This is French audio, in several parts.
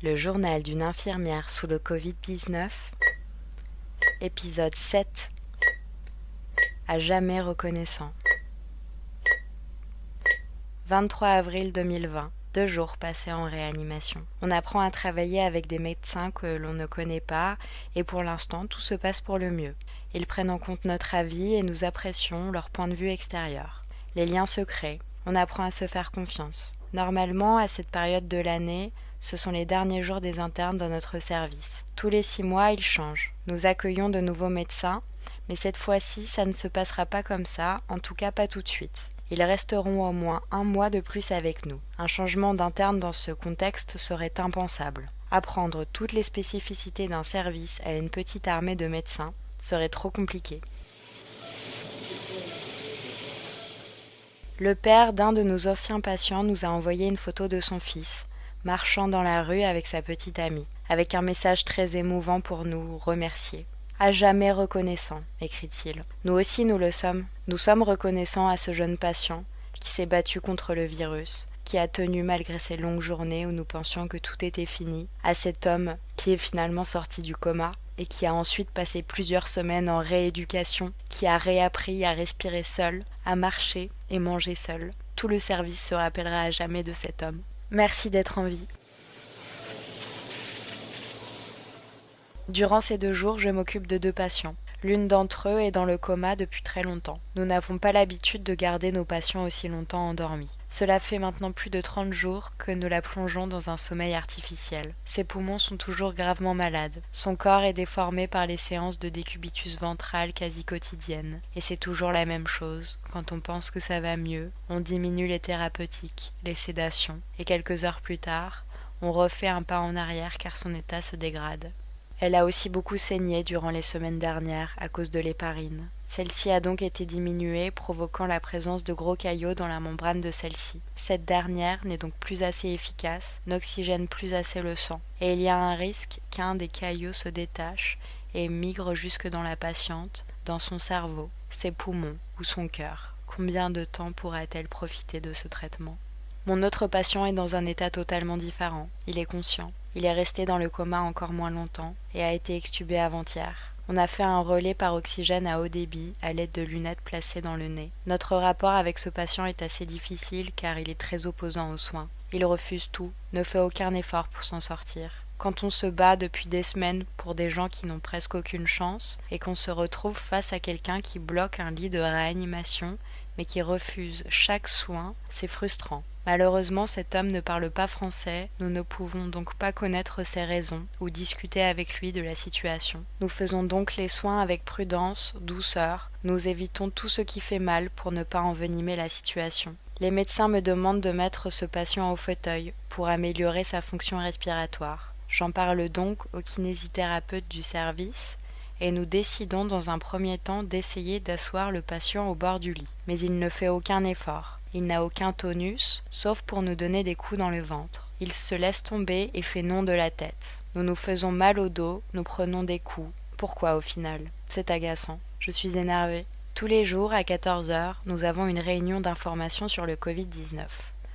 Le journal d'une infirmière sous le Covid-19, épisode 7. À jamais reconnaissant. 23 avril 2020, 2 jours passés en réanimation. On apprend à travailler avec des médecins que l'on ne connaît pas et pour l'instant tout se passe pour le mieux. Ils prennent en compte notre avis et nous apprécions leur point de vue extérieur. Les liens se créent, on apprend à se faire confiance. Normalement, à cette période de l'année, ce sont les derniers jours des internes dans notre service. Tous les 6 mois, ils changent. Nous accueillons de nouveaux médecins, mais cette fois-ci, ça ne se passera pas comme ça, en tout cas pas tout de suite. Ils resteront au moins 1 mois de plus avec nous. Un changement d'interne dans ce contexte serait impensable. Apprendre toutes les spécificités d'un service à une petite armée de médecins serait trop compliqué. Le père d'un de nos anciens patients nous a envoyé une photo de son fils, marchant dans la rue avec sa petite amie, avec un message très émouvant pour nous remercier. « À jamais reconnaissant », écrit-il. Nous aussi nous le sommes. Nous sommes reconnaissants à ce jeune patient qui s'est battu contre le virus, qui a tenu malgré ces longues journées où nous pensions que tout était fini, à cet homme qui est finalement sorti du coma et qui a ensuite passé plusieurs semaines en rééducation, qui a réappris à respirer seul, à marcher et manger seul. Tout le service se rappellera à jamais de cet homme. Merci d'être en vie. Durant ces 2 jours, je m'occupe de 2 patients. L'une d'entre eux est dans le coma depuis très longtemps. Nous n'avons pas l'habitude de garder nos patients aussi longtemps endormis. Cela fait maintenant plus de 30 jours que nous la plongeons dans un sommeil artificiel. Ses poumons sont toujours gravement malades. Son corps est déformé par les séances de décubitus ventral quasi quotidiennes. Et c'est toujours la même chose. Quand on pense que ça va mieux, on diminue les thérapeutiques, les sédations, et quelques heures plus tard, on refait un pas en arrière car son état se dégrade. Elle a aussi beaucoup saigné durant les semaines dernières à cause de l'héparine. Celle-ci a donc été diminuée, provoquant la présence de gros caillots dans la membrane de celle-ci. Cette dernière n'est donc plus assez efficace, n'oxygène plus assez le sang, et il y a un risque qu'un des caillots se détache et migre jusque dans la patiente, dans son cerveau, ses poumons ou son cœur. Combien de temps pourra-t-elle profiter de ce traitement ? Mon autre patient est dans un état totalement différent. Il est conscient. Il est resté dans le coma encore moins longtemps et a été extubé avant-hier. On a fait un relais par oxygène à haut débit à l'aide de lunettes placées dans le nez. Notre rapport avec ce patient est assez difficile car il est très opposant aux soins. Il refuse tout, ne fait aucun effort pour s'en sortir. Quand on se bat depuis des semaines pour des gens qui n'ont presque aucune chance et qu'on se retrouve face à quelqu'un qui bloque un lit de réanimation mais qui refuse chaque soin, c'est frustrant. Malheureusement, cet homme ne parle pas français, nous ne pouvons donc pas connaître ses raisons ou discuter avec lui de la situation. Nous faisons donc les soins avec prudence, douceur, nous évitons tout ce qui fait mal pour ne pas envenimer la situation. Les médecins me demandent de mettre ce patient au fauteuil pour améliorer sa fonction respiratoire. J'en parle donc au kinésithérapeute du service et nous décidons dans un premier temps d'essayer d'asseoir le patient au bord du lit. Mais il ne fait aucun effort. Il n'a aucun tonus, sauf pour nous donner des coups dans le ventre. Il se laisse tomber et fait non de la tête. Nous nous faisons mal au dos, nous prenons des coups. Pourquoi au final ? C'est agaçant. Je suis énervée. Tous les jours, à 14 heures, nous avons une réunion d'information sur le Covid-19.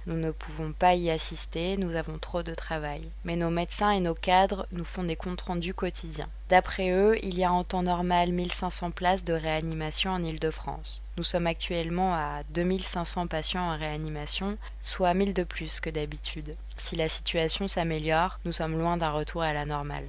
Nous ne pouvons pas y assister, nous avons trop de travail. Mais nos médecins et nos cadres nous font des comptes rendus quotidiens. D'après eux, il y a en temps normal 1500 places de réanimation en Île-de-France. Nous sommes actuellement à 2500 patients en réanimation, soit 1000 de plus que d'habitude. Si la situation s'améliore, nous sommes loin d'un retour à la normale.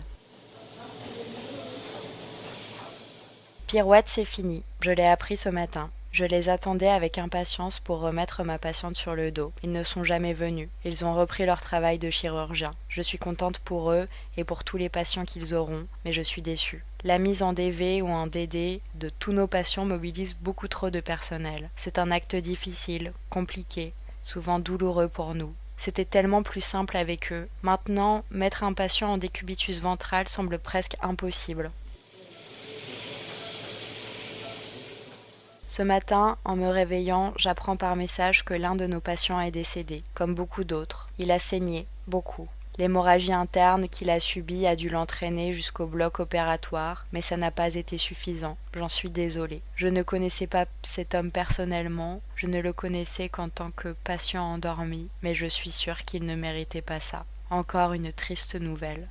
Pirouette, c'est fini. Je l'ai appris ce matin. Je les attendais avec impatience pour remettre ma patiente sur le dos. Ils ne sont jamais venus. Ils ont repris leur travail de chirurgien. Je suis contente pour eux et pour tous les patients qu'ils auront, mais je suis déçue. La mise en DV ou en DD de tous nos patients mobilise beaucoup trop de personnel. C'est un acte difficile, compliqué, souvent douloureux pour nous. C'était tellement plus simple avec eux. Maintenant, mettre un patient en décubitus ventral semble presque impossible. Ce matin, en me réveillant, j'apprends par message que l'un de nos patients est décédé, comme beaucoup d'autres. Il a saigné, beaucoup. L'hémorragie interne qu'il a subie a dû l'entraîner jusqu'au bloc opératoire, mais ça n'a pas été suffisant. J'en suis désolée. Je ne connaissais pas cet homme personnellement, je ne le connaissais qu'en tant que patient endormi, mais je suis sûre qu'il ne méritait pas ça. Encore une triste nouvelle.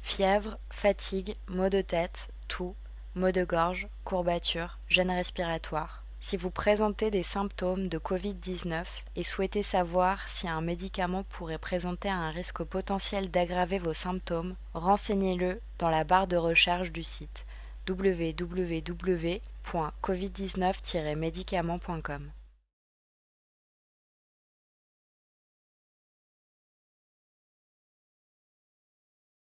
Fièvre, fatigue, maux de tête, toux, maux de gorge, courbatures, gêne respiratoire. Si vous présentez des symptômes de Covid-19 et souhaitez savoir si un médicament pourrait présenter un risque potentiel d'aggraver vos symptômes, renseignez-le dans la barre de recherche du site www.covid19-médicaments.com.